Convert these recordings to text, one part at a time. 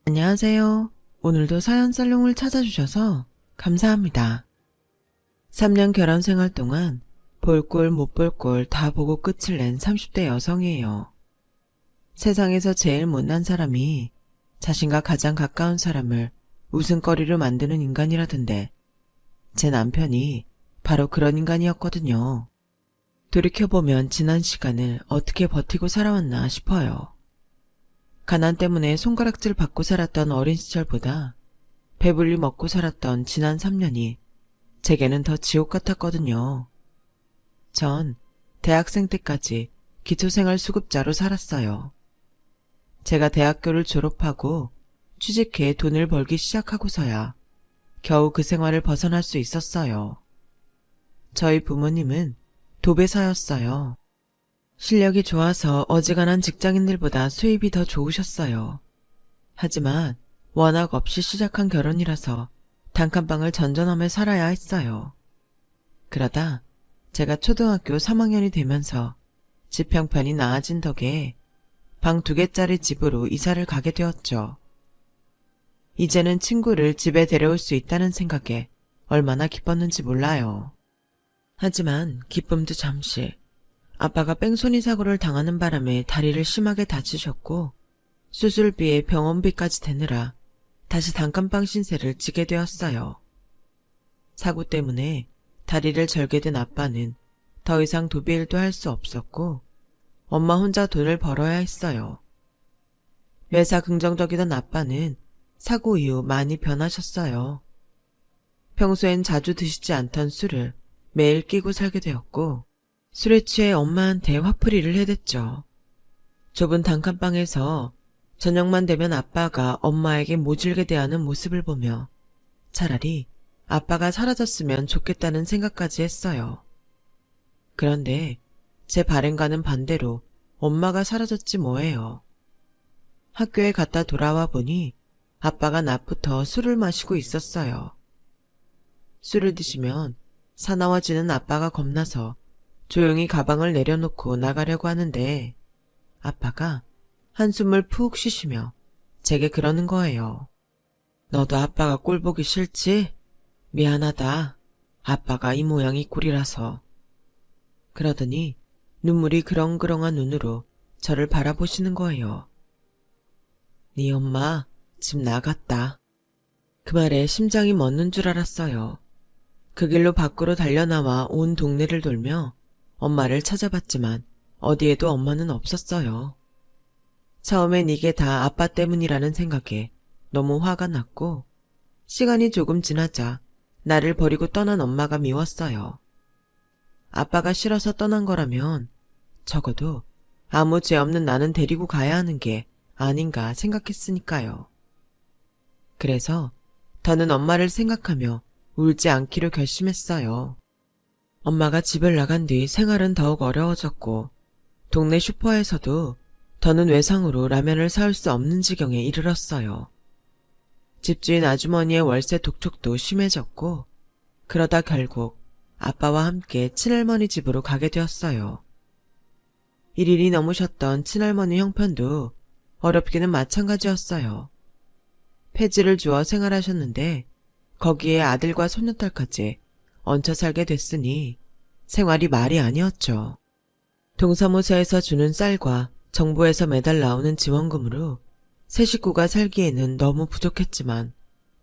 안녕하세요. 오늘도 사연 살롱을 찾아주셔서 감사합니다. 3년 결혼 생활 동안 볼 꼴 못 볼 꼴 다 보고 끝을 낸 30대 여성이에요. 세상에서 제일 못난 사람이 자신과 가장 가까운 사람을 웃음거리로 만드는 인간이라던데 제 남편이 바로 그런 인간이었거든요. 돌이켜보면 지난 시간을 어떻게 버티고 살아왔나 싶어요. 가난 때문에 손가락질 받고 살았던 어린 시절보다 배불리 먹고 살았던 지난 3년이 제게는 더 지옥 같았거든요. 전 대학생 때까지 기초생활 수급자로 살았어요. 제가 대학교를 졸업하고 취직해 돈을 벌기 시작하고서야 겨우 그 생활을 벗어날 수 있었어요. 저희 부모님은 도배사였어요. 실력이 좋아서 어지간한 직장인들보다 수입이 더 좋으셨어요. 하지만 워낙 없이 시작한 결혼이라서 단칸방을 전전하며 살아야 했어요. 그러다 제가 초등학교 3학년이 되면서 집 형편이 나아진 덕에 방 2개짜리 집으로 이사를 가게 되었죠. 이제는 친구를 집에 데려올 수 있다는 생각에 얼마나 기뻤는지 몰라요. 하지만 기쁨도 잠시. 아빠가 뺑소니 사고를 당하는 바람에 다리를 심하게 다치셨고 수술비에 병원비까지 대느라 다시 단칸방 신세를 지게 되었어요. 사고 때문에 다리를 절게 된 아빠는 더 이상 도배일도 할 수 없었고 엄마 혼자 돈을 벌어야 했어요. 매사 긍정적이던 아빠는 사고 이후 많이 변하셨어요. 평소엔 자주 드시지 않던 술을 매일 끼고 살게 되었고 술에 취해 엄마한테 화풀이를 해댔죠. 좁은 단칸방에서 저녁만 되면 아빠가 엄마에게 모질게 대하는 모습을 보며 차라리 아빠가 사라졌으면 좋겠다는 생각까지 했어요. 그런데 제 바램과는 반대로 엄마가 사라졌지 뭐예요. 학교에 갔다 돌아와 보니 아빠가 낮부터 술을 마시고 있었어요. 술을 드시면 사나워지는 아빠가 겁나서 조용히 가방을 내려놓고 나가려고 하는데 아빠가 한숨을 푹 쉬시며 제게 그러는 거예요. 너도 아빠가 꼴 보기 싫지? 미안하다. 아빠가 이 모양이 꼴이라서. 그러더니 눈물이 그렁그렁한 눈으로 저를 바라보시는 거예요. 네 엄마 집 나갔다. 그 말에 심장이 멎는 줄 알았어요. 그 길로 밖으로 달려나와 온 동네를 돌며 엄마를 찾아봤지만 어디에도 엄마는 없었어요. 처음엔 이게 다 아빠 때문이라는 생각에 너무 화가 났고 시간이 조금 지나자 나를 버리고 떠난 엄마가 미웠어요. 아빠가 싫어서 떠난 거라면 적어도 아무 죄 없는 나는 데리고 가야 하는 게 아닌가 생각했으니까요. 그래서 더는 엄마를 생각하며 울지 않기로 결심했어요. 엄마가 집을 나간 뒤 생활은 더욱 어려워졌고 동네 슈퍼에서도 더는 외상으로 라면을 사올 수 없는 지경에 이르렀어요. 집주인 아주머니의 월세 독촉도 심해졌고 그러다 결국 아빠와 함께 친할머니 집으로 가게 되었어요. 일일이 넘으셨던 친할머니 형편도 어렵기는 마찬가지였어요. 폐지를 주어 생활하셨는데 거기에 아들과 손녀딸까지 얹혀 살게 됐으니 생활이 말이 아니었죠. 동사무소에서 주는 쌀과 정부에서 매달 나오는 지원금으로 세 식구가 살기에는 너무 부족했지만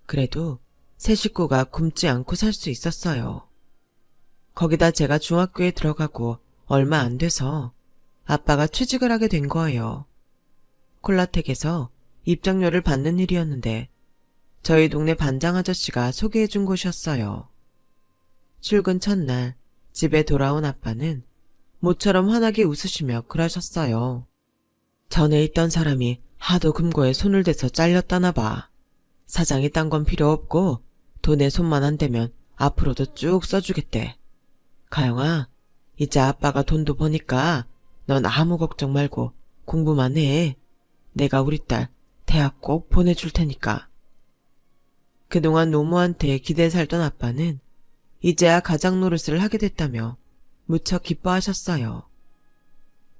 그래도 세 식구가 굶지 않고 살 수 있었어요. 거기다 제가 중학교에 들어가고 얼마 안 돼서 아빠가 취직을 하게 된 거예요. 콜라텍에서 입장료를 받는 일이었는데 저희 동네 반장 아저씨가 소개해준 곳이었어요. 출근 첫날 집에 돌아온 아빠는 모처럼 환하게 웃으시며 그러셨어요. 전에 있던 사람이 하도 금고에 손을 대서 잘렸다나 봐. 사장이 딴 건 필요 없고 돈에 손만 안 대면 앞으로도 쭉 써주겠대. 가영아, 이제 아빠가 돈도 버니까 넌 아무 걱정 말고 공부만 해. 내가 우리 딸 대학 꼭 보내줄 테니까. 그동안 노모한테 기대 살던 아빠는 이제야 가장 노릇을 하게 됐다며 무척 기뻐하셨어요.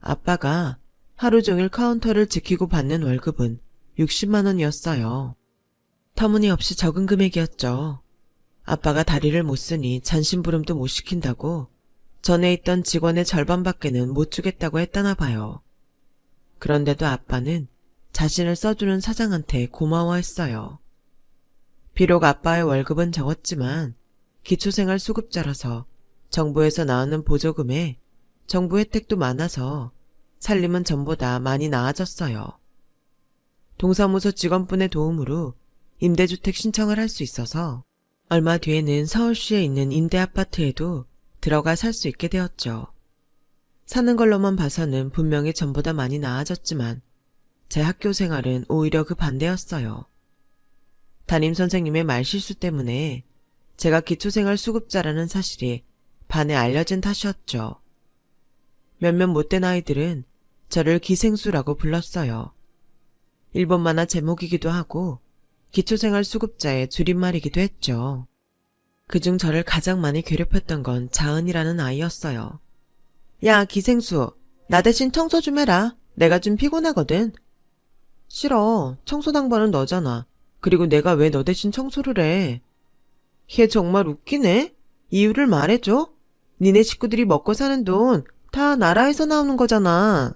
아빠가 하루 종일 카운터를 지키고 받는 월급은 60만 원이었어요. 터무니없이 적은 금액이었죠. 아빠가 다리를 못 쓰니 잔심부름도 못 시킨다고 전에 있던 직원의 절반밖에는 못 주겠다고 했다나 봐요. 그런데도 아빠는 자신을 써주는 사장한테 고마워했어요. 비록 아빠의 월급은 적었지만 기초생활수급자라서 정부에서 나오는 보조금에 정부 혜택도 많아서 살림은 전보다 많이 나아졌어요. 동사무소 직원분의 도움으로 임대주택 신청을 할 수 있어서 얼마 뒤에는 서울시에 있는 임대아파트에도 들어가 살 수 있게 되었죠. 사는 걸로만 봐서는 분명히 전보다 많이 나아졌지만 제 학교 생활은 오히려 그 반대였어요. 담임선생님의 말실수 때문에 제가 기초생활 수급자라는 사실이 반에 알려진 탓이었죠. 몇몇 못된 아이들은 저를 기생수라고 불렀어요. 일본 만화 제목이기도 하고 기초생활 수급자의 줄임말이기도 했죠. 그중 저를 가장 많이 괴롭혔던 건 자은이라는 아이였어요. 야, 기생수, 나 대신 청소 좀 해라. 내가 좀 피곤하거든. 싫어. 청소 당번은 너잖아. 그리고 내가 왜 너 대신 청소를 해? 얘 정말 웃기네. 이유를 말해줘. 니네 식구들이 먹고 사는 돈 다 나라에서 나오는 거잖아.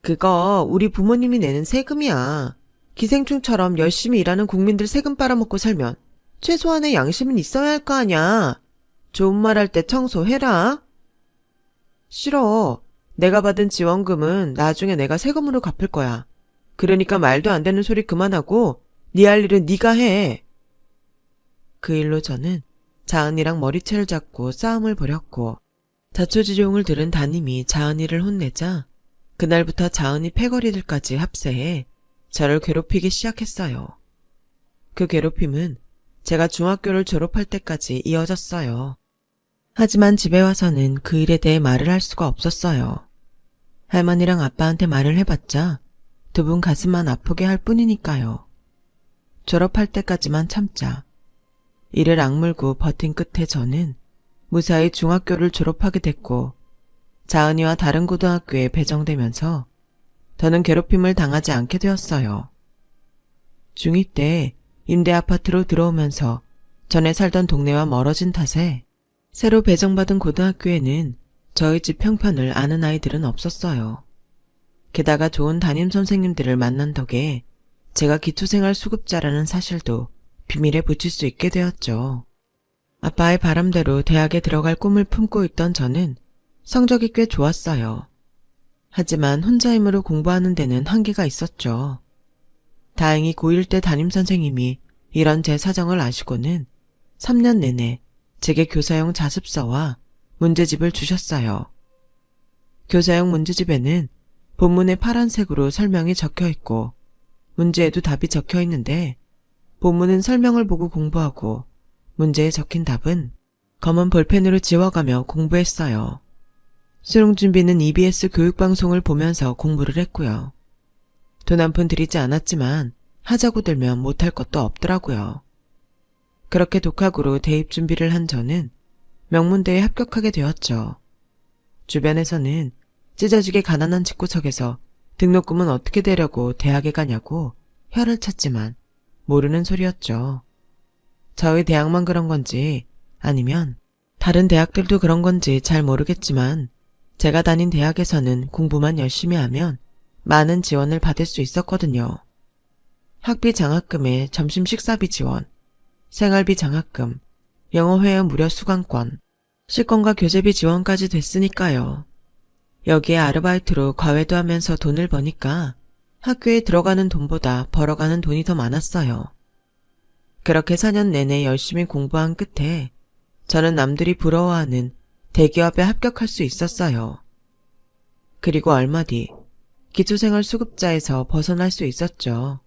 그거 우리 부모님이 내는 세금이야. 기생충처럼 열심히 일하는 국민들 세금 빨아먹고 살면 최소한의 양심은 있어야 할 거 아냐. 좋은 말 할 때 청소해라. 싫어. 내가 받은 지원금은 나중에 내가 세금으로 갚을 거야. 그러니까 말도 안 되는 소리 그만하고 네 할 일은 네가 해. 그 일로 저는 자은이랑 머리채를 잡고 싸움을 벌였고 자초지종을 들은 담임이 자은이를 혼내자 그날부터 자은이 패거리들까지 합세해 저를 괴롭히기 시작했어요. 그 괴롭힘은 제가 중학교를 졸업할 때까지 이어졌어요. 하지만 집에 와서는 그 일에 대해 말을 할 수가 없었어요. 할머니랑 아빠한테 말을 해봤자 두 분 가슴만 아프게 할 뿐이니까요. 졸업할 때까지만 참자. 이를 악물고 버틴 끝에 저는 무사히 중학교를 졸업하게 됐고 자은이와 다른 고등학교에 배정되면서 더는 괴롭힘을 당하지 않게 되었어요. 중2 때 임대아파트로 들어오면서 전에 살던 동네와 멀어진 탓에 새로 배정받은 고등학교에는 저희 집 형편을 아는 아이들은 없었어요. 게다가 좋은 담임선생님들을 만난 덕에 제가 기초생활 수급자라는 사실도 비밀에 붙일 수 있게 되었죠. 아빠의 바람대로 대학에 들어갈 꿈을 품고 있던 저는 성적이 꽤 좋았어요. 하지만 혼자 힘으로 공부하는 데는 한계가 있었죠. 다행히 고1 때 담임선생님이 이런 제 사정을 아시고는 3년 내내 제게 교사용 자습서와 문제집을 주셨어요. 교사용 문제집에는 본문에 파란색으로 설명이 적혀 있고 문제에도 답이 적혀 있는데 본문은 설명을 보고 공부하고 문제에 적힌 답은 검은 볼펜으로 지워가며 공부했어요. 수능 준비는 EBS 교육방송을 보면서 공부를 했고요. 돈 한 푼 들이지 않았지만 하자고 들면 못할 것도 없더라고요. 그렇게 독학으로 대입 준비를 한 저는 명문대에 합격하게 되었죠. 주변에서는 찢어지게 가난한 집구석에서 등록금은 어떻게 되려고 대학에 가냐고 혀를 찼지만 모르는 소리였죠. 저희 대학만 그런 건지 아니면 다른 대학들도 그런 건지 잘 모르겠지만 제가 다닌 대학에서는 공부만 열심히 하면 많은 지원을 받을 수 있었거든요. 학비 장학금에 점심 식사비 지원, 생활비 장학금, 영어회화 무료 수강권, 식권과 교재비 지원까지 됐으니까요. 여기에 아르바이트로 과외도 하면서 돈을 버니까 학교에 들어가는 돈보다 벌어가는 돈이 더 많았어요. 그렇게 4년 내내 열심히 공부한 끝에 저는 남들이 부러워하는 대기업에 합격할 수 있었어요. 그리고 얼마 뒤 기초생활 수급자에서 벗어날 수 있었죠.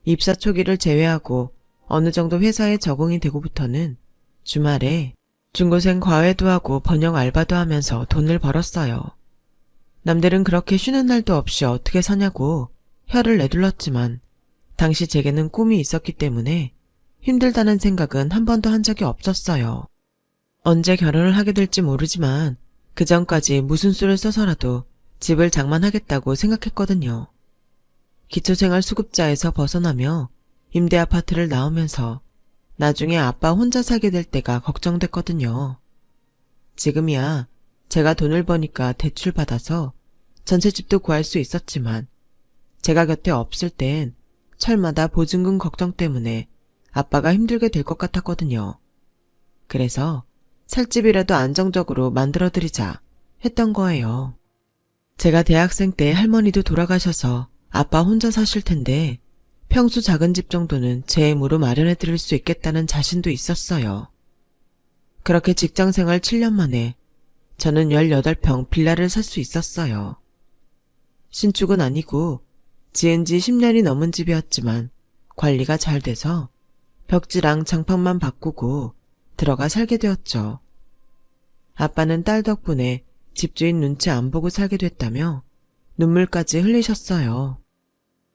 입사 초기를 제외하고 어느 정도 회사에 적응이 되고부터는 주말에 중고생 과외도 하고 번역 알바도 하면서 돈을 벌었어요. 남들은 그렇게 쉬는 날도 없이 어떻게 사냐고 혀를 내둘렀지만 당시 제게는 꿈이 있었기 때문에 힘들다는 생각은 한 번도 한 적이 없었어요. 언제 결혼을 하게 될지 모르지만 그 전까지 무슨 수를 써서라도 집을 장만하겠다고 생각했거든요. 기초생활수급자에서 벗어나며 임대아파트를 나오면서 나중에 아빠 혼자 살게 될 때가 걱정됐거든요. 지금이야 제가 돈을 버니까 대출 받아서 전셋집도 구할 수 있었지만 제가 곁에 없을 땐 철마다 보증금 걱정 때문에 아빠가 힘들게 될 것 같았거든요. 그래서 살 집이라도 안정적으로 만들어드리자 했던 거예요. 제가 대학생 때 할머니도 돌아가셔서 아빠 혼자 사실 텐데 평수 작은 집 정도는 제 힘으로 마련해 드릴 수 있겠다는 자신도 있었어요. 그렇게 직장생활 7년 만에 저는 18평 빌라를 살 수 있었어요. 신축은 아니고 지은 지 10년이 넘은 집이었지만 관리가 잘 돼서 벽지랑 장판만 바꾸고 들어가 살게 되었죠. 아빠는 딸 덕분에 집주인 눈치 안 보고 살게 됐다며 눈물까지 흘리셨어요.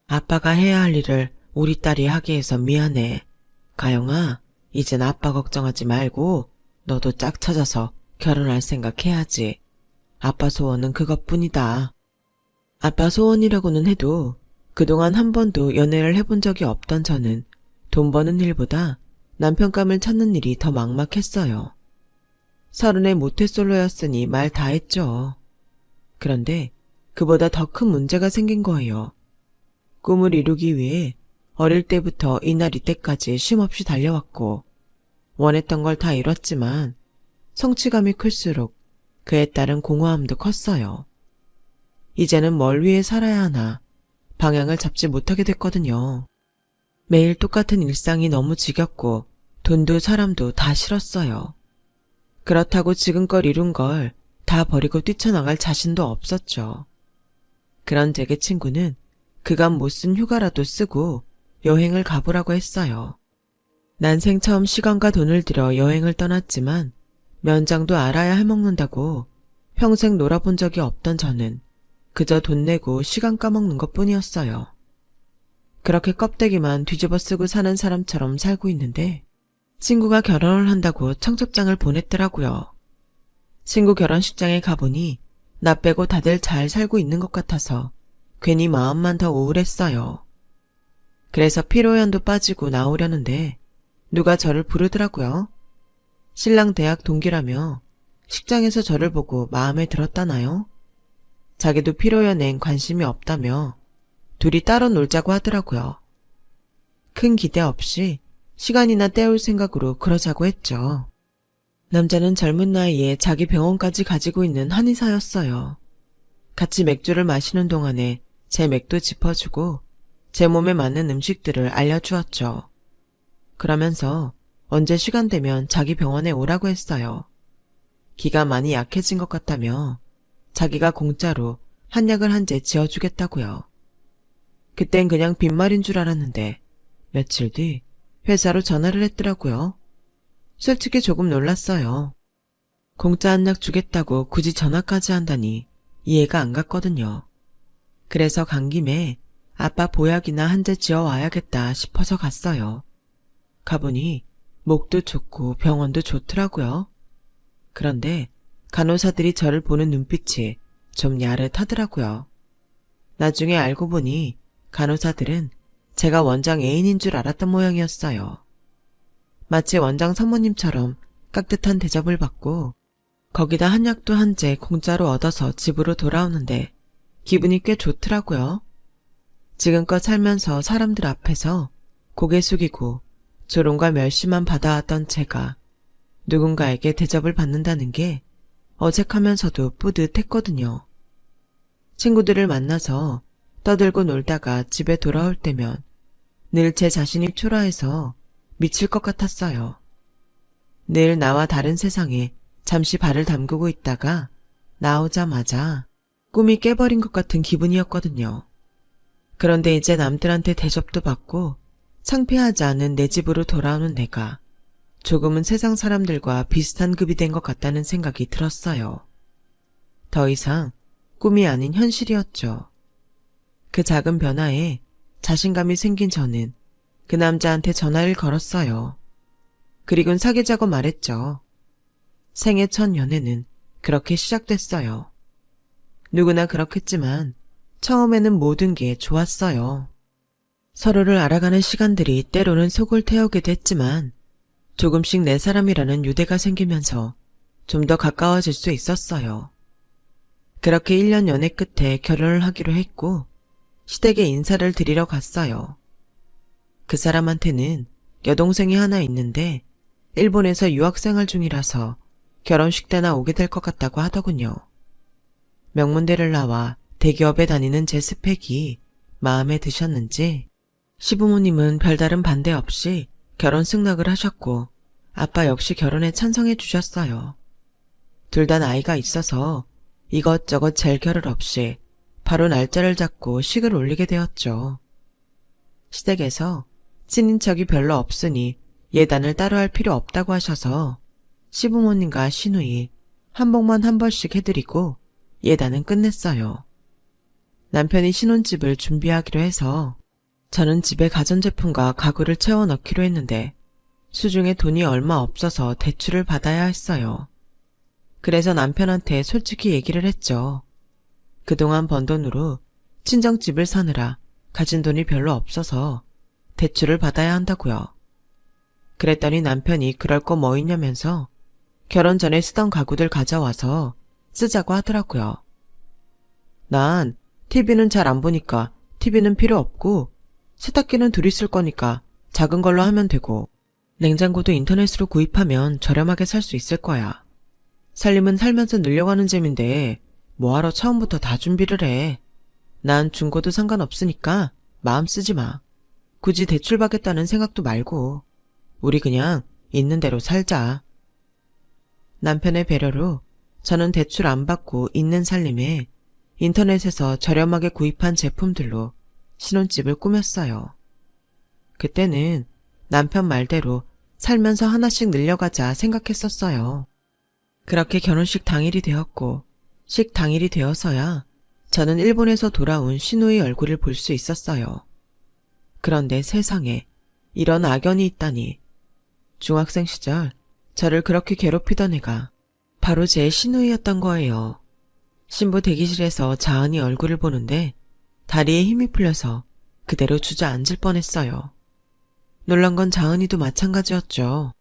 아빠가 해야 할 일을 우리 딸이 하게 해서 미안해. 가영아, 이젠 아빠 걱정하지 말고 너도 짝 찾아서 결혼할 생각해야지. 아빠 소원은 그것뿐이다. 아빠 소원이라고는 해도 그동안 한 번도 연애를 해본 적이 없던 저는 돈 버는 일보다 남편감을 찾는 일이 더 막막했어요. 30에 모태솔로였으니 말 다 했죠. 그런데 그보다 더 큰 문제가 생긴 거예요. 꿈을 이루기 위해 어릴 때부터 이날 이때까지 쉼없이 달려왔고 원했던 걸 다 이뤘지만 성취감이 클수록 그에 따른 공허함도 컸어요. 이제는 뭘 위해 살아야 하나 방향을 잡지 못하게 됐거든요. 매일 똑같은 일상이 너무 지겹고 돈도 사람도 다 싫었어요. 그렇다고 지금껏 이룬 걸 다 버리고 뛰쳐나갈 자신도 없었죠. 그런 제게 친구는 그간 못 쓴 휴가라도 쓰고 여행을 가보라고 했어요. 난생 처음 시간과 돈을 들여 여행을 떠났지만 면장도 알아야 해먹는다고 평생 놀아본 적이 없던 저는 그저 돈 내고 시간 까먹는 것뿐이었어요. 그렇게 껍데기만 뒤집어 쓰고 사는 사람처럼 살고 있는데 친구가 결혼을 한다고 청첩장을 보냈더라고요. 친구 결혼식장에 가보니 나 빼고 다들 잘 살고 있는 것 같아서 괜히 마음만 더 우울했어요. 그래서 피로연도 빠지고 나오려는데 누가 저를 부르더라고요. 신랑 대학 동기라며 식장에서 저를 보고 마음에 들었다나요? 자기도 피로연엔 관심이 없다며 둘이 따로 놀자고 하더라고요. 큰 기대 없이 시간이나 때울 생각으로 그러자고 했죠. 남자는 젊은 나이에 자기 병원까지 가지고 있는 한의사였어요. 같이 맥주를 마시는 동안에 제 맥도 짚어주고 제 몸에 맞는 음식들을 알려주었죠. 그러면서 언제 시간 되면 자기 병원에 오라고 했어요. 기가 많이 약해진 것 같다며 자기가 공짜로 한약을 한 재 지어주겠다고요. 그땐 그냥 빈말인 줄 알았는데 며칠 뒤 회사로 전화를 했더라고요. 솔직히 조금 놀랐어요. 공짜 한약 주겠다고 굳이 전화까지 한다니 이해가 안 갔거든요. 그래서 간 김에 아빠 보약이나 한 재 지어와야겠다 싶어서 갔어요. 가보니 목도 좋고 병원도 좋더라고요. 그런데 간호사들이 저를 보는 눈빛이 좀 야릇하더라고요. 나중에 알고 보니 간호사들은 제가 원장 애인인 줄 알았던 모양이었어요. 마치 원장 사모님처럼 깍듯한 대접을 받고 거기다 한약도 한 재 공짜로 얻어서 집으로 돌아오는데 기분이 꽤 좋더라고요. 지금껏 살면서 사람들 앞에서 고개 숙이고 조롱과 멸시만 받아왔던 제가 누군가에게 대접을 받는다는 게 어색하면서도 뿌듯했거든요. 친구들을 만나서 떠들고 놀다가 집에 돌아올 때면 늘 제 자신이 초라해서 미칠 것 같았어요. 늘 나와 다른 세상에 잠시 발을 담그고 있다가 나오자마자 꿈이 깨버린 것 같은 기분이었거든요. 그런데 이제 남들한테 대접도 받고 창피하지 않은 내 집으로 돌아오는 내가 조금은 세상 사람들과 비슷한 급이 된 것 같다는 생각이 들었어요. 더 이상 꿈이 아닌 현실이었죠. 그 작은 변화에 자신감이 생긴 저는 그 남자한테 전화를 걸었어요. 그리곤 사귀자고 말했죠. 생애 첫 연애는 그렇게 시작됐어요. 누구나 그렇겠지만 처음에는 모든 게 좋았어요. 서로를 알아가는 시간들이 때로는 속을 태우기도 했지만 조금씩 내 사람이라는 유대가 생기면서 좀 더 가까워질 수 있었어요. 그렇게 1년 연애 끝에 결혼을 하기로 했고 시댁에 인사를 드리러 갔어요. 그 사람한테는 여동생이 하나 있는데 일본에서 유학생활 중이라서 결혼식 때나 오게 될 것 같다고 하더군요. 명문대를 나와 대기업에 다니는 제 스펙이 마음에 드셨는지 시부모님은 별다른 반대 없이 결혼 승낙을 하셨고 아빠 역시 결혼에 찬성해 주셨어요. 둘 다 나이가 있어서 이것저것 젤결을 없이 바로 날짜를 잡고 식을 올리게 되었죠. 시댁에서 친인척이 별로 없으니 예단을 따로 할 필요 없다고 하셔서 시부모님과 시누이 한복만 한 벌씩 해드리고 예단은 끝냈어요. 남편이 신혼집을 준비하기로 해서 저는 집에 가전제품과 가구를 채워 넣기로 했는데 수중에 돈이 얼마 없어서 대출을 받아야 했어요. 그래서 남편한테 솔직히 얘기를 했죠. 그동안 번 돈으로 친정집을 사느라 가진 돈이 별로 없어서 대출을 받아야 한다고요. 그랬더니 남편이 그럴 거 뭐 있냐면서 결혼 전에 쓰던 가구들 가져와서 쓰자고 하더라고요. 난 TV는 잘 안 보니까 TV는 필요 없고 세탁기는 둘이 쓸 거니까 작은 걸로 하면 되고 냉장고도 인터넷으로 구입하면 저렴하게 살 수 있을 거야. 살림은 살면서 늘려가는 셈인데 뭐하러 처음부터 다 준비를 해. 난 중고도 상관없으니까 마음 쓰지 마. 굳이 대출 받겠다는 생각도 말고 우리 그냥 있는 대로 살자. 남편의 배려로 저는 대출 안 받고 있는 살림에 인터넷에서 저렴하게 구입한 제품들로 신혼집을 꾸몄어요. 그때는 남편 말대로 살면서 하나씩 늘려가자 생각했었어요. 그렇게 결혼식 당일이 되었고 식 당일이 되어서야 저는 일본에서 돌아온 시누이 얼굴을 볼 수 있었어요. 그런데 세상에 이런 악연이 있다니. 중학생 시절 저를 그렇게 괴롭히던 애가 바로 제 시누이였던 거예요. 신부 대기실에서 자은이 얼굴을 보는데 다리에 힘이 풀려서 그대로 주저앉을 뻔했어요. 놀란 건 자은이도 마찬가지였죠.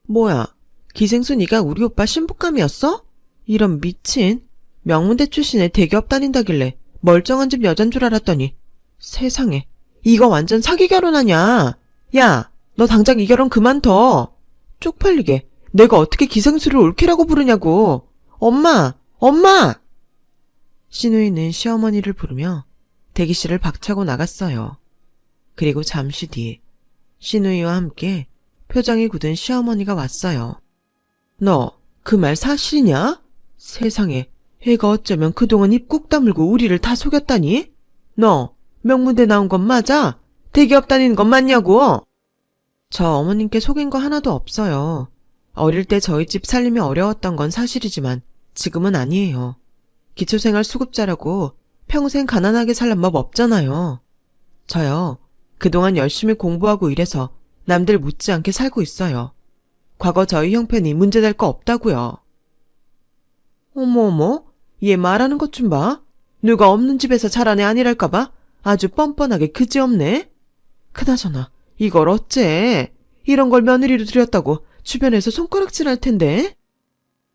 뭐야, 기생수 네가 우리 오빠 신부감이었어? 이런 미친. 명문대 출신에 대기업 다닌다길래 멀쩡한 집 여잔 줄 알았더니 세상에 이거 완전 사기 결혼 아냐. 야, 너 당장 이 결혼 그만둬. 쪽팔리게 내가 어떻게 기생수를 올케라고 부르냐고. 엄마! 엄마! 시누이는 시어머니를 부르며 대기실을 박차고 나갔어요. 그리고 잠시 뒤 시누이와 함께 표정이 굳은 시어머니가 왔어요. 너 그 말 사실이냐? 세상에 애가 어쩌면 그동안 입 꾹 다물고 우리를 다 속였다니? 너 명문대 나온 건 맞아? 대기업 다니는 건 맞냐고? 저 어머님께 속인 거 하나도 없어요. 어릴 때 저희 집 살림이 어려웠던 건 사실이지만 지금은 아니에요. 기초생활 수급자라고 평생 가난하게 살란 법 없잖아요. 저요, 그동안 열심히 공부하고 일해서 남들 못지않게 살고 있어요. 과거 저희 형편이 문제될 거 없다고요. 어머어머, 얘 말하는 것 좀 봐. 누가 없는 집에서 자란 애 아니랄까봐 아주 뻔뻔하게 그지없네. 그나저나 이걸 어째. 이런 걸 며느리로 들였다고 주변에서 손가락질 할 텐데.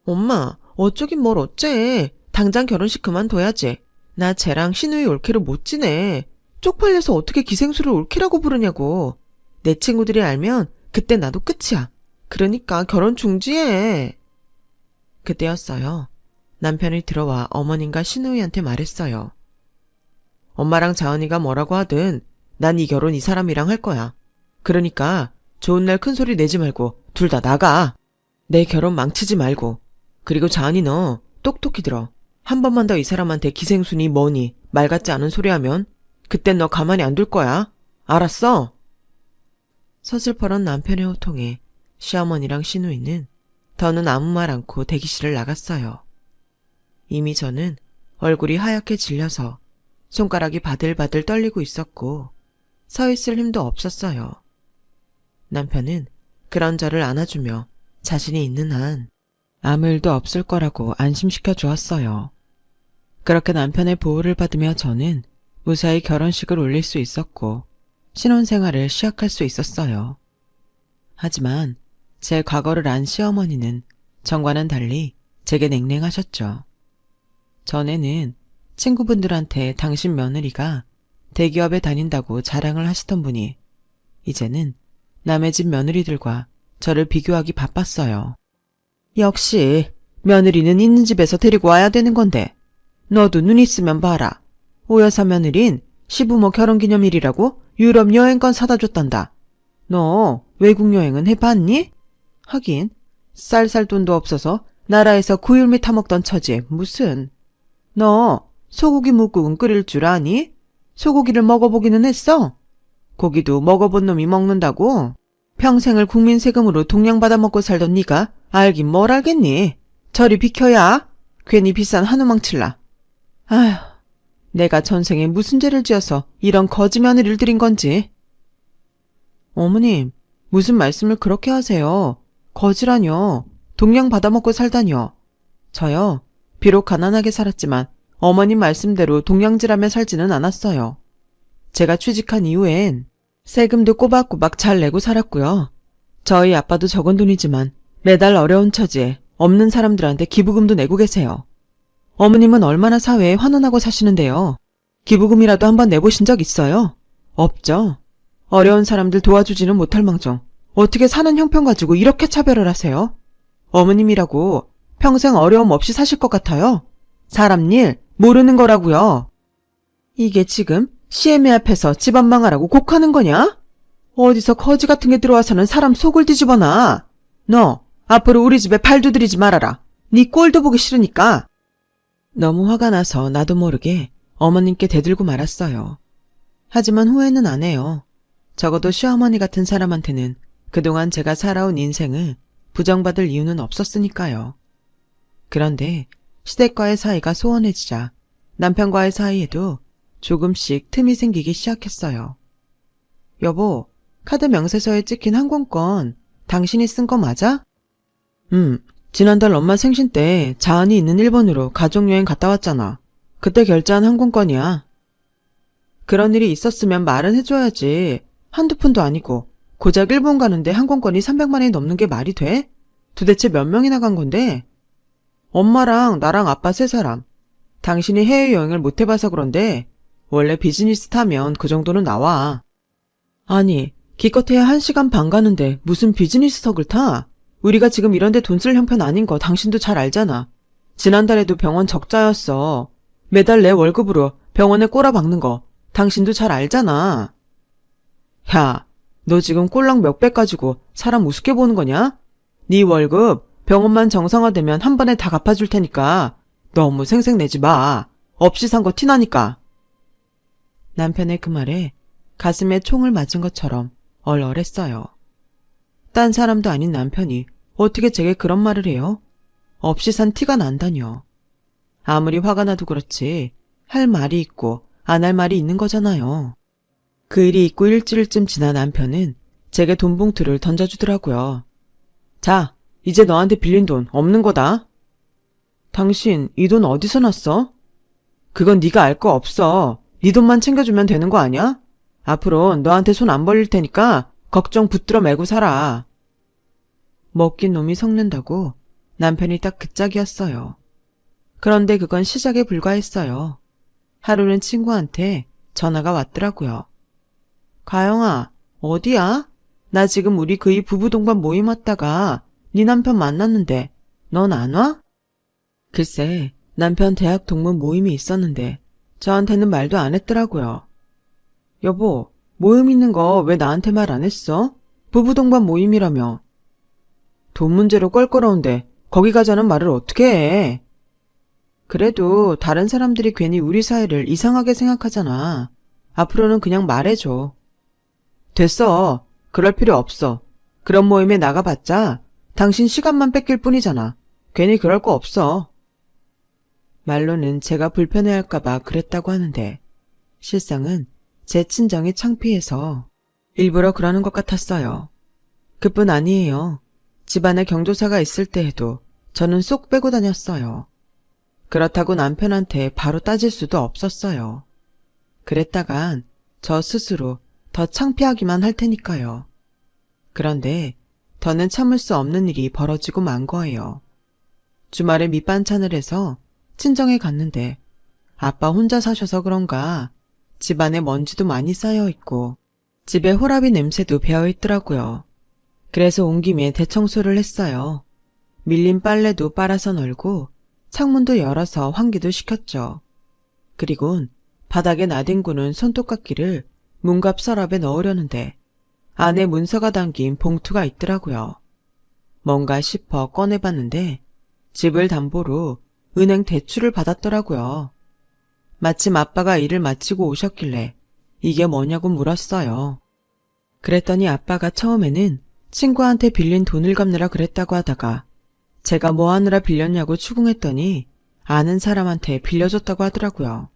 엄마, 어쩌긴 뭘 어째. 당장 결혼식 그만둬야지. 나 쟤랑 시누이 올케로 못 지내. 쪽팔려서 어떻게 기생수를 올케라고 부르냐고. 내 친구들이 알면 그때 나도 끝이야. 그러니까 결혼 중지해. 그때였어요. 남편이 들어와 어머님과 시누이한테 말했어요. 엄마랑 자은이가 뭐라고 하든 난 이 결혼 이 사람이랑 할 거야. 그러니까 좋은 날 큰 소리 내지 말고 둘 다 나가. 내 결혼 망치지 말고. 그리고 자은이 너 똑똑히 들어. 한 번만 더 이 사람한테 기생수니 뭐니 말 같지 않은 소리 하면 그땐 너 가만히 안 둘 거야. 알았어? 서슬퍼런 남편의 호통에 시어머니랑 시누이는 더는 아무 말 않고 대기실을 나갔어요. 이미 저는 얼굴이 하얗게 질려서 손가락이 바들바들 떨리고 있었고 서 있을 힘도 없었어요. 남편은 그런 저를 안아주며 자신이 있는 한 아무 일도 없을 거라고 안심시켜 주었어요. 그렇게 남편의 보호를 받으며 저는 무사히 결혼식을 올릴 수 있었고 신혼생활을 시작할 수 있었어요. 하지만 제 과거를 안 시어머니는 전과는 달리 제게 냉랭하셨죠. 전에는 친구분들한테 당신 며느리가 대기업에 다닌다고 자랑을 하시던 분이 이제는 남의 집 며느리들과 저를 비교하기 바빴어요. 역시 며느리는 있는 집에서 데리고 와야 되는 건데 너도 눈 있으면 봐라. 오여사 며느린 시부모 결혼기념일이라고 유럽 여행권 사다 줬단다. 너 외국 여행은 해봤니? 하긴 쌀 돈도 없어서 나라에서 구일미 타먹던 처지에 무슨. 너 소고기 묵국은 끓일 줄 아니? 소고기를 먹어보기는 했어? 고기도 먹어본 놈이 먹는다고? 평생을 국민 세금으로 동양받아 먹고 살던 네가 알긴 뭘 알겠니? 저리 비켜야. 괜히 비싼 한우 망칠라. 아휴, 내가 전생에 무슨 죄를 지어서 이런 거지 며느리를 들인 건지. 어머님, 무슨 말씀을 그렇게 하세요? 거지라뇨. 동양 받아먹고 살다뇨. 저요, 비록 가난하게 살았지만 어머님 말씀대로 동양질하며 살지는 않았어요. 제가 취직한 이후엔 세금도 꼬박꼬박 잘 내고 살았고요. 저희 아빠도 적은 돈이지만 매달 어려운 처지에 없는 사람들한테 기부금도 내고 계세요. 어머님은 얼마나 사회에 환원하고 사시는데요. 기부금이라도 한번 내보신 적 있어요? 없죠. 어려운 사람들 도와주지는 못할 망정 어떻게 사는 형편 가지고 이렇게 차별을 하세요? 어머님이라고 평생 어려움 없이 사실 것 같아요? 사람 일 모르는 거라고요. 이게 지금 CMA 앞에서 집안 망하라고 곡하는 거냐? 어디서 거지 같은 게 들어와서는 사람 속을 뒤집어놔. 너 앞으로 우리 집에 발도 들이지 말아라. 네 꼴도 보기 싫으니까. 너무 화가 나서 나도 모르게 어머님께 대들고 말았어요. 하지만 후회는 안 해요. 적어도 시어머니 같은 사람한테는 그동안 제가 살아온 인생을 부정받을 이유는 없었으니까요. 그런데 시댁과의 사이가 소원해지자 남편과의 사이에도 조금씩 틈이 생기기 시작했어요. 여보, 카드 명세서에 찍힌 항공권 당신이 쓴 거 맞아? 지난달 엄마 생신 때 자은이 있는 일본으로 가족여행 갔다 왔잖아. 그때 결제한 항공권이야. 그런 일이 있었으면 말은 해줘야지. 한두 푼도 아니고 고작 일본 가는데 항공권이 300만 원이 넘는 게 말이 돼? 도대체 몇 명이나 간 건데? 엄마랑 나랑 아빠 3사람. 당신이 해외여행을 못 해봐서 그런데 원래 비즈니스 타면 그 정도는 나와. 아니, 기껏해야 1시간 반 가는데 무슨 비즈니스석을 타? 우리가 지금 이런 데 돈 쓸 형편 아닌 거 당신도 잘 알잖아. 지난달에도 병원 적자였어. 매달 내 월급으로 병원에 꼬라박는 거 당신도 잘 알잖아. 야, 너 지금 꼴랑 몇백 가지고 사람 우습게 보는 거냐? 네 월급 병원만 정상화되면 한 번에 다 갚아줄 테니까 너무 생색내지 마. 없이 산 거 티나니까. 남편의 그 말에 가슴에 총을 맞은 것처럼 얼얼했어요. 딴 사람도 아닌 남편이 어떻게 제게 그런 말을 해요? 없이 산 티가 난다뇨. 아무리 화가 나도 그렇지 할 말이 있고 안 할 말이 있는 거잖아요. 그 일이 있고 일주일쯤 지나 남편은 제게 돈 봉투를 던져주더라고요. 자, 이제 너한테 빌린 돈 없는 거다. 당신 이 돈 어디서 났어? 그건 네가 알 거 없어. 네 돈만 챙겨주면 되는 거 아니야? 앞으로 너한테 손 안 벌릴 테니까 걱정 붙들어 매고 살아. 먹긴 놈이 섞는다고 남편이 딱 그 짝이었어요. 그런데 그건 시작에 불과했어요. 하루는 친구한테 전화가 왔더라고요. 가영아, 어디야? 나 지금 우리 그이 부부 동반 모임 왔다가 네 남편 만났는데 넌 안 와? 글쎄, 남편 대학 동문 모임이 있었는데 저한테는 말도 안 했더라고요. 여보, 모임 있는 거 왜 나한테 말 안 했어? 부부 동반 모임이라며. 돈 문제로 껄끄러운데 거기 가자는 말을 어떻게 해? 그래도 다른 사람들이 괜히 우리 사이를 이상하게 생각하잖아. 앞으로는 그냥 말해줘. 됐어. 그럴 필요 없어. 그런 모임에 나가봤자 당신 시간만 뺏길 뿐이잖아. 괜히 그럴 거 없어. 말로는 제가 불편해할까봐 그랬다고 하는데 실상은 제 친정이 창피해서 일부러 그러는 것 같았어요. 그뿐 아니에요. 집안에 경조사가 있을 때에도 저는 쏙 빼고 다녔어요. 그렇다고 남편한테 바로 따질 수도 없었어요. 그랬다간 저 스스로 더 창피하기만 할 테니까요. 그런데 더는 참을 수 없는 일이 벌어지고 만 거예요. 주말에 밑반찬을 해서 친정에 갔는데 아빠 혼자 사셔서 그런가 집안에 먼지도 많이 쌓여 있고 집에 호라비 냄새도 배어 있더라고요. 그래서 온 김에 대청소를 했어요. 밀린 빨래도 빨아서 널고 창문도 열어서 환기도 시켰죠. 그리곤 바닥에 나뒹구는 손톱깎이를 문갑 서랍에 넣으려는데 안에 문서가 담긴 봉투가 있더라고요. 뭔가 싶어 꺼내봤는데 집을 담보로 은행 대출을 받았더라고요. 마침 아빠가 일을 마치고 오셨길래 이게 뭐냐고 물었어요. 그랬더니 아빠가 처음에는 친구한테 빌린 돈을 갚느라 그랬다고 하다가 제가 뭐 하느라 빌렸냐고 추궁했더니 아는 사람한테 빌려줬다고 하더라고요.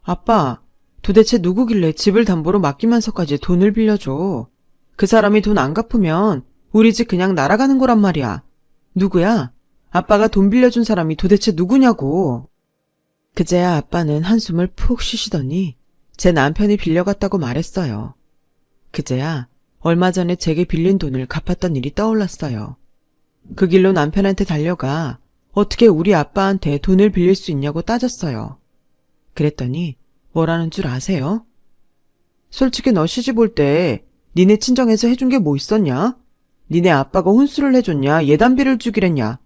아빠, 도대체 누구길래 집을 담보로 맡기면서까지 돈을 빌려줘? 그 사람이 돈 안 갚으면 우리 집 그냥 날아가는 거란 말이야. 누구야? 아빠가 돈 빌려준 사람이 도대체 누구냐고. 그제야 아빠는 한숨을 푹 쉬시더니 제 남편이 빌려갔다고 말했어요. 그제야 얼마 전에 제게 빌린 돈을 갚았던 일이 떠올랐어요. 그 길로 남편한테 달려가 어떻게 우리 아빠한테 돈을 빌릴 수 있냐고 따졌어요. 그랬더니 뭐라는 줄 아세요? 솔직히 너 시집 올 때 니네 친정에서 해준 게 뭐 있었냐? 니네 아빠가 혼수를 해줬냐? 예단비를 주기랬냐?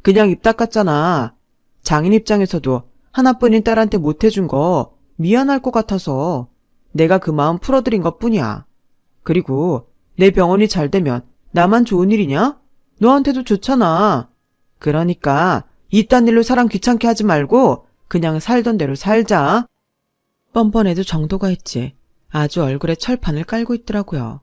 그냥 입 닦았잖아. 장인 입장에서도 하나뿐인 딸한테 못 해준 거 미안할 것 같아서 내가 그 마음 풀어드린 것뿐이야. 그리고 내 병원이 잘 되면 나만 좋은 일이냐? 너한테도 좋잖아. 그러니까 이딴 일로 사람 귀찮게 하지 말고 그냥 살던 대로 살자. 뻔뻔해도 정도가 있지. 아주 얼굴에 철판을 깔고 있더라고요.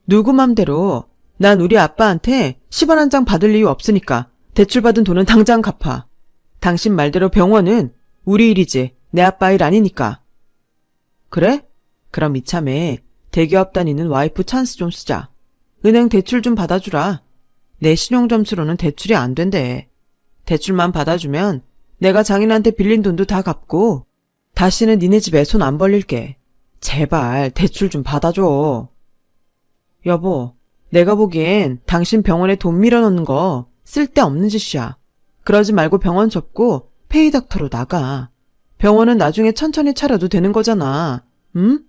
누구 맘대로 난 우리 아빠한테 10원 한 장 받을 이유 없으니까 대출받은 돈은 당장 갚아. 당신 말대로 병원은 우리 일이지 내 아빠 일 아니니까. 그래? 그럼 이참에 대기업 다니는 와이프 찬스 좀 쓰자. 은행 대출 좀 받아주라. 내 신용점수로는 대출이 안 된대. 대출만 받아주면 내가 장인한테 빌린 돈도 다 갚고 다시는 니네 집에 손 안 벌릴게. 제발 대출 좀 받아줘. 여보, 내가 보기엔 당신 병원에 돈 밀어넣는 거 쓸데없는 짓이야. 그러지 말고 병원 접고 페이닥터로 나가. 병원은 나중에 천천히 차려도 되는 거잖아. 응?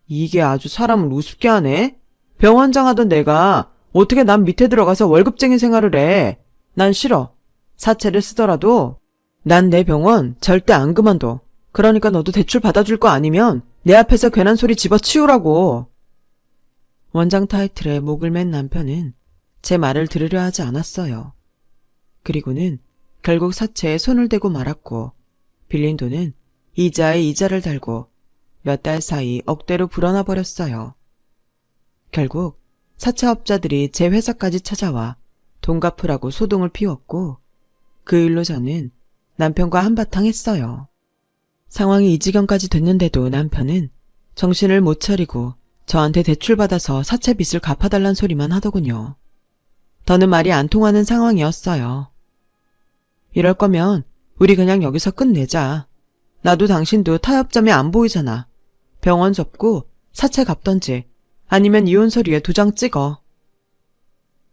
이게 아주 사람을 우습게 하네. 병원장 하던 내가 어떻게 남 밑에 들어가서 월급쟁이 생활을 해. 난 싫어. 사채를 쓰더라도 난 내 병원 절대 안 그만둬. 그러니까 너도 대출 받아줄 거 아니면 내 앞에서 괜한 소리 집어치우라고. 원장 타이틀에 목을 맨 남편은 제 말을 들으려 하지 않았어요. 그리고는 결국 사채에 손을 대고 말았고 빌린 돈은 이자에 이자를 달고 몇 달 사이 억대로 불어나 버렸어요. 결국 사채업자들이 제 회사까지 찾아와 돈 갚으라고 소동을 피웠고 그 일로 저는 남편과 한바탕 했어요. 상황이 이 지경까지 됐는데도 남편은 정신을 못 차리고 저한테 대출받아서 사채 빚을 갚아달란 소리만 하더군요. 더는 말이 안 통하는 상황이었어요. 이럴 거면 우리 그냥 여기서 끝내자. 나도 당신도 타협점이 안 보이잖아. 병원 접고 사채 갚던지 아니면 이혼 서류에 도장 찍어.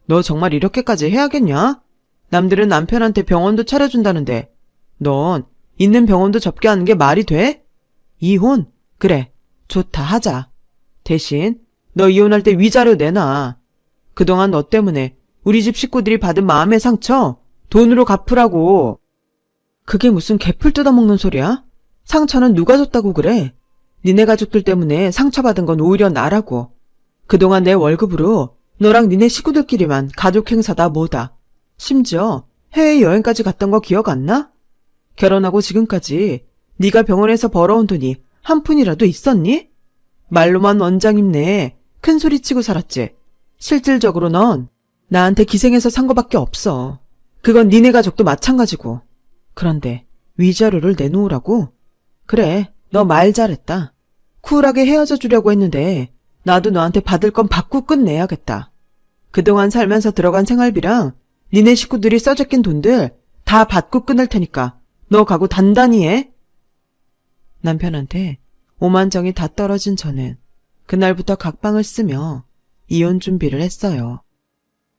너 정말 이렇게까지 해야겠냐? 남들은 남편한테 병원도 차려준다는데 넌 있는 병원도 접게 하는 게 말이 돼? 이혼? 그래, 좋다 하자. 대신 너 이혼할 때 위자료 내놔. 그동안 너 때문에 우리 집 식구들이 받은 마음의 상처 돈으로 갚으라고. 그게 무슨 개풀 뜯어먹는 소리야? 상처는 누가 줬다고 그래? 니네 가족들 때문에 상처받은 건 오히려 나라고. 그동안 내 월급으로 너랑 니네 식구들끼리만 가족 행사다 뭐다. 심지어 해외여행까지 갔던 거 기억 안 나? 결혼하고 지금까지 네가 병원에서 벌어온 돈이 한 푼이라도 있었니? 말로만 원장님네 큰 소리치고 살았지. 실질적으로 넌 나한테 기생해서 산 거밖에 없어. 그건 니네 가족도 마찬가지고. 그런데 위자료를 내놓으라고? 그래, 너 말 잘했다. 쿨하게 헤어져 주려고 했는데 나도 너한테 받을 건 받고 끝내야겠다. 그동안 살면서 들어간 생활비랑 니네 식구들이 써제낀 돈들 다 받고 끊을 테니까 너 각오 단단히 해. 남편한테 오만정이 다 떨어진 저는 그날부터 각방을 쓰며 이혼 준비를 했어요.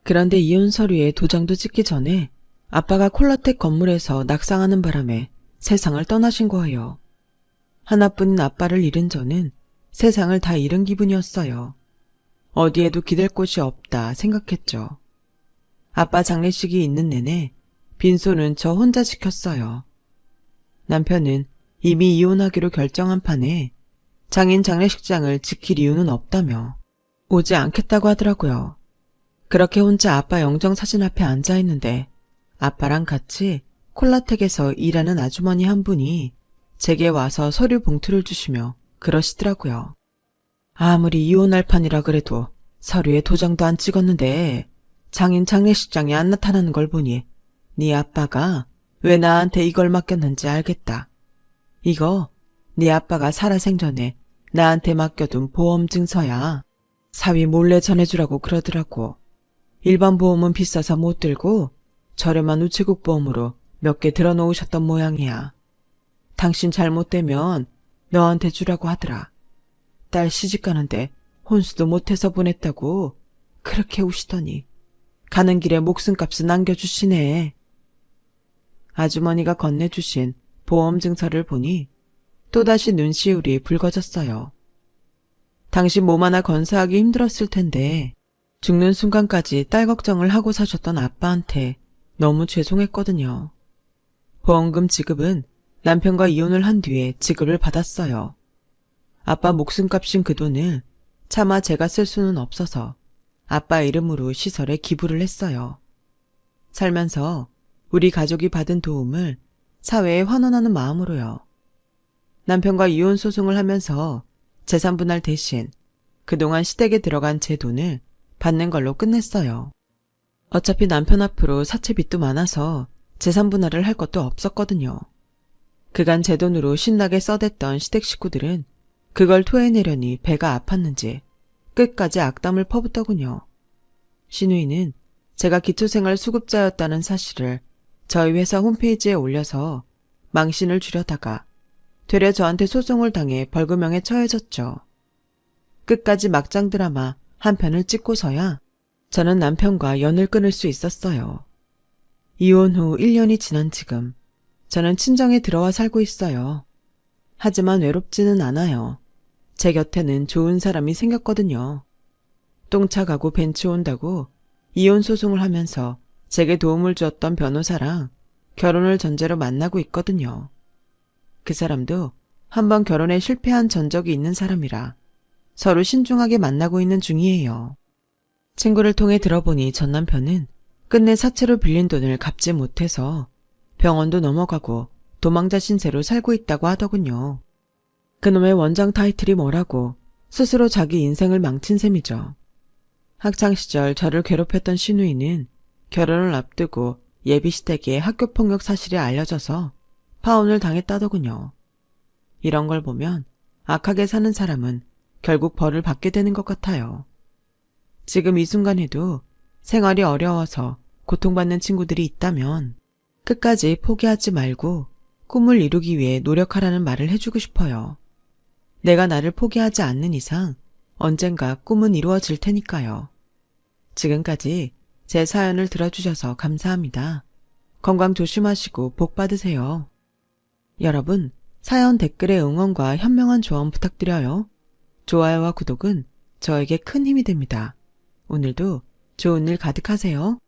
그런데 이혼 서류에 도장도 찍기 전에 아빠가 콜라텍 건물에서 낙상하는 바람에 세상을 떠나신 거예요. 하나뿐인 아빠를 잃은 저는 세상을 다 잃은 기분이었어요. 어디에도 기댈 곳이 없다 생각했죠. 아빠 장례식이 있는 내내 빈소는 저 혼자 지켰어요. 남편은 이미 이혼하기로 결정한 판에 장인 장례식장을 지킬 이유는 없다며 오지 않겠다고 하더라고요. 그렇게 혼자 아빠 영정사진 앞에 앉아있는데 아빠랑 같이 콜라텍에서 일하는 아주머니 한 분이 제게 와서 서류 봉투를 주시며 그러시더라고요. 아무리 이혼할 판이라 그래도 서류에 도장도 안 찍었는데 장인 장례식장에 안 나타나는 걸 보니 네 아빠가 왜 나한테 이걸 맡겼는지 알겠다. 이거 네 아빠가 살아생전에 나한테 맡겨둔 보험 증서야. 사위 몰래 전해주라고 그러더라고. 일반 보험은 비싸서 못 들고 저렴한 우체국 보험으로 몇 개 들어놓으셨던 모양이야. 당신 잘못되면 너한테 주라고 하더라. 딸 시집가는데 혼수도 못해서 보냈다고 그렇게 우시더니 가는 길에 목숨값을 남겨주시네. 아주머니가 건네주신 보험 증서를 보니 또다시 눈시울이 붉어졌어요. 당신 몸 하나 건사하기 힘들었을 텐데 죽는 순간까지 딸 걱정을 하고 사셨던 아빠한테 너무 죄송했거든요. 보험금 지급은 남편과 이혼을 한 뒤에 지급을 받았어요. 아빠 목숨값인 그 돈을 차마 제가 쓸 수는 없어서 아빠 이름으로 시설에 기부를 했어요. 살면서 우리 가족이 받은 도움을 사회에 환원하는 마음으로요. 남편과 이혼 소송을 하면서 재산 분할 대신 그동안 시댁에 들어간 제 돈을 받는 걸로 끝냈어요. 어차피 남편 앞으로 사채빚도 많아서 재산 분할을 할 것도 없었거든요. 그간 제 돈으로 신나게 써댔던 시댁 식구들은 그걸 토해내려니 배가 아팠는지 끝까지 악담을 퍼붓더군요. 신우이는 제가 기초생활 수급자였다는 사실을 저희 회사 홈페이지에 올려서 망신을 주려다가 되려 저한테 소송을 당해 벌금형에 처해졌죠. 끝까지 막장 드라마 한 편을 찍고서야 저는 남편과 연을 끊을 수 있었어요. 이혼 후 1년이 지난 지금 저는 친정에 들어와 살고 있어요. 하지만 외롭지는 않아요. 제 곁에는 좋은 사람이 생겼거든요. 똥차 가고 벤츠 온다고 이혼 소송을 하면서 제게 도움을 주었던 변호사랑 결혼을 전제로 만나고 있거든요. 그 사람도 한번 결혼에 실패한 전적이 있는 사람이라 서로 신중하게 만나고 있는 중이에요. 친구를 통해 들어보니 전 남편은 끝내 사채로 빌린 돈을 갚지 못해서 병원도 넘어가고 도망자 신세로 살고 있다고 하더군요. 그놈의 원장 타이틀이 뭐라고 스스로 자기 인생을 망친 셈이죠. 학창시절 저를 괴롭혔던 신우이는 결혼을 앞두고 예비시댁에 학교폭력 사실이 알려져서 파혼을 당했다더군요. 이런 걸 보면 악하게 사는 사람은 결국 벌을 받게 되는 것 같아요. 지금 이 순간에도 생활이 어려워서 고통받는 친구들이 있다면 끝까지 포기하지 말고 꿈을 이루기 위해 노력하라는 말을 해주고 싶어요. 내가 나를 포기하지 않는 이상 언젠가 꿈은 이루어질 테니까요. 지금까지 제 사연을 들어주셔서 감사합니다. 건강 조심하시고 복 받으세요. 여러분, 사연 댓글에 응원과 현명한 조언 부탁드려요. 좋아요와 구독은 저에게 큰 힘이 됩니다. 오늘도 좋은 일 가득하세요.